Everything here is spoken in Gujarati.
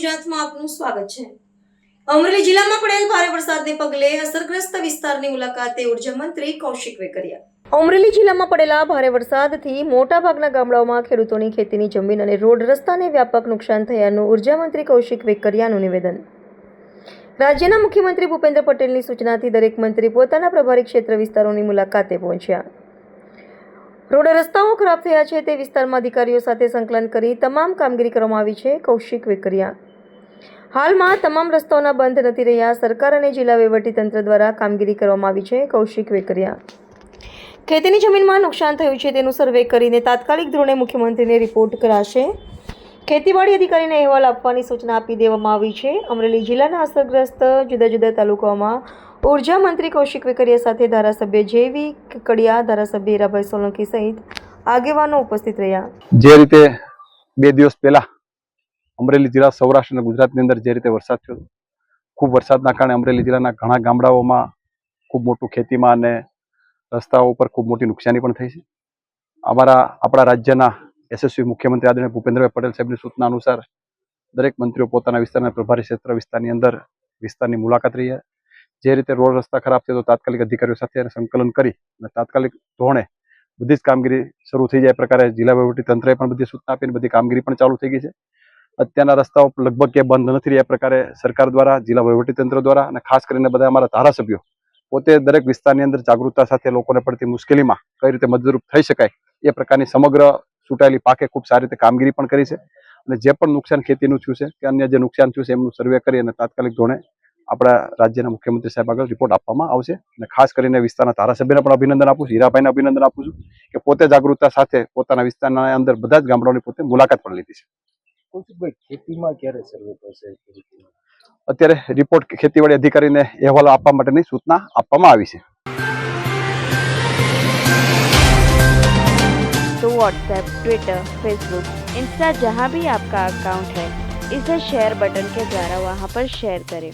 ગુજરાતમાં આપનું સ્વાગત છે। અમરેલી જિલ્લામાં પડેલ ભારે વરસાદને પગલે અસરગ્રસ્ત વિસ્તારની મુલાકાતે ઉર્જા મંત્રી કૌશિક વેકરિયા। અમરેલી જિલ્લામાં પડેલા ભારે વરસાદથી મોટાભાગના ગામડાઓમાં ખેડૂતોની ખેતીની જમીન અને રોડ રસ્તાને વ્યાપક નુકસાન થયાનું ઉર્જા મંત્રી કૌશિક વેકરિયાનું નિવેદન। રાજ્યના મુખ્યમંત્રી ભૂપેન્દ્ર પટેલની સૂચનાથી દરેક મંત્રી પોતાના પ્રભારી ક્ષેત્ર વિસ્તારોની મુલાકાતે પહોંચ્યા। રોડ રસ્તાઓ ખરાબ થયા છે તે વિસ્તારમાં અધિકારીઓ સાથે સંકલન કરી તમામ કામગીરી કરવામાં આવી છે। કૌશિક વેકરિયા હાલમાં તમામ રસ્તાઓના બંધ નથી રહ્યા, સરકાર અને જિલ્લા વહીવટીતંત્ર દ્વારા કામગીરી કરવામાં આવી છે। કૌશિક વેકરિયા ખેતીની જમીનમાં નુકસાન થયું છે તેનું સર્વે કરીને તાત્કાલિક ધોરણે મુખ્યમંત્રીને રિપોર્ટ કરાશે। ખેતીવાડી અધિકારીને અહેવાલ આપવાની સૂચના આપી દેવામાં આવી છે। અમરેલી જિલ્લાના અસરગ્રસ્ત જુદા જુદા તાલુકાઓમાં ઉર્જા મંત્રી કૌશિક વેકરિયા સાથે ધારાસભ્ય જેવી કડિયા, ધારાસભ્ય હીરાભાઈ સોલંકી સહિત આગેવાનો ઉપસ્થિત રહ્યા। જે રીતે 2 દિવસ પહેલા અમરેલી જિલ્લા સૌરાષ્ટ્ર અને ગુજરાતની અંદર જે રીતે વરસાદ થયો, ખૂબ વરસાદના કારણે અમરેલી જિલ્લાના ઘણા ગામડાઓમાં ખૂબ મોટું ખેતીમાં અને રસ્તાઓ ઉપર ખૂબ મોટી નુકસાની પણ થઈ છે। આપણા રાજ્યના યશસ્વી મુખ્યમંત્રી આદરણીય ભૂપેન્દ્રભાઈ પટેલ સાહેબની સૂચના અનુસાર દરેક મંત્રીઓ પોતાના વિસ્તારના પ્રભારી ક્ષેત્ર વિસ્તારની અંદર વિસ્તારની મુલાકાત રહ્યા। જે રીતે રોડ રસ્તા ખરાબ થયો તો તાત્કાલિક અધિકારીઓ સાથે સંકલન કરી અને તાત્કાલિક ધોરણે બધી જ કામગીરી શરૂ થઈ જાય પ્રકારે જિલ્લા વહીવટીતંત્રએ પણ બધી સૂચના આપીને બધી કામગીરી પણ ચાલુ થઈ ગઈ છે। અત્યારના રસ્તાઓ લગભગ ક્યાંય બંધ નથી રહ્યા પ્રકારે સરકાર દ્વારા, જિલ્લા વહીવટીતંત્ર દ્વારા અને ખાસ કરીને બધા અમારા ધારાસભ્યો પોતે દરેક વિસ્તારની અંદર જાગૃતતા સાથે લોકોને પડતી મુશ્કેલીમાં કઈ રીતે મદદરૂપ થઈ શકાય એ પ્રકારની સમગ્ર ચૂંટાયેલી પાકે ખૂબ સારી રીતે કામગીરી પણ કરી છે। અને જે પણ નુકસાન ખેતીનું થયું છે કે અન્ય જે નુકસાન થયું છે એમનું સર્વે કરી અને તાત્કાલિક ધોરણે આપણા રાજ્યના મુખ્યમંત્રી સાહેબ આગળ રિપોર્ટ આપવામાં આવશે। અને ખાસ કરીને વિસ્તારના ધારાસભ્યને પણ અભિનંદન આપું છું, હીરાભાઈને અભિનંદન આપું છું કે પોતે જાગૃતતા સાથે પોતાના વિસ્તારના અંદર બધા જ ગામડાઓની પોતે મુલાકાત પણ લીધી છે। ખેતીમાં ક્યારે સર્વે થશે? અત્યારે રિપોર્ટ ખેતીવાડી અધિકારીને અહેવાલ આપવા માટેની સૂચના આપવામાં આવી છે। तो व्हाट्सएप, ट्विटर, फेसबुक, इंस्टा जहाँ भी आपका अकाउंट है, इसे शेयर बटन के द्वारा वहाँ पर शेयर करें।